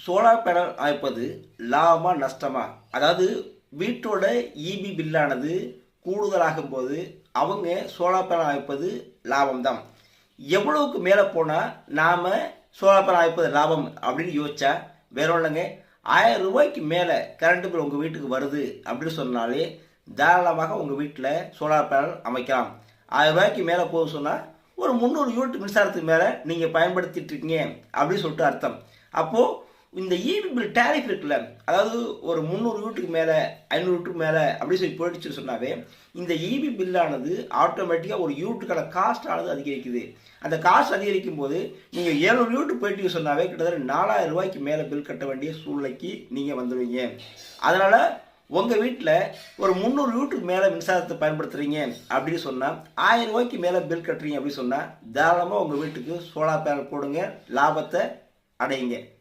Solar panel அமைப்பது லாபமா நஷ்டமா? அதாவது வீட்டோட இபி பில்லானது கூடுதலாகும் போது அவங்க சோலார் பேனல் அமைப்பது லாபம்தான். எவ்வளவுக்கு மேலே போனால் நாம் சோலார் பேனல் அமைப்பது லாபம் அப்படின்னு யோசிச்சா வேற ஒன்றுங்க, 1000 ரூபாய்க்கு மேலே கரண்ட் பில் உங்கள் வீட்டுக்கு வருது அப்படின்னு சொன்னாலே தாராளமாக உங்கள் வீட்டில் சோலார் பேனல் அமைக்கலாம். 1000 ரூபாய்க்கு மேலே போகுது சொன்னால் ஒரு 300 யூனிட் மின்சாரத்துக்கு மேலே நீங்கள் பயன்படுத்திட்டு இருக்கீங்க அப்படின்னு சொல்லிட்டு அர்த்தம். அப்போது இந்த இபி பில் டேரிஃப் இருக்குல்ல, அதாவது ஒரு 300 யூனிட்டுக்கு மேலே 500 யூனிட்டுக்கு மேலே அப்படி சொல்லி போயிடுச்சுன்னு சொன்னாவே இந்த இபி பில்லானது ஆட்டோமேட்டிக்காக ஒரு யூனிட்டுக்கான காஸ்ட் ஆனது அதிகரிக்குது. அந்த காஸ்ட் அதிகரிக்கும் போது நீங்கள் 700 யூனிட் போயிட்டு சொன்னாவே கிட்டத்தட்ட 4000 ரூபாய்க்கு மேலே பில் கட்ட வேண்டிய சூழ்நிலைக்கு நீங்கள் வந்துடுவீங்க. அதனால் உங்கள் வீட்டில் ஒரு 300 யூனிட்டுக்கு மேலே மின்சாரத்தை பயன்படுத்துகிறீங்க அப்படின்னு சொன்னால் 1000 ரூபாய்க்கு மேலே பில் கட்டுறீங்க அப்படின்னு சொன்னால் தாராளமாக உங்கள் வீட்டுக்கு சோலார் பேனல் போடுங்க, லாபத்தை அடையுங்க.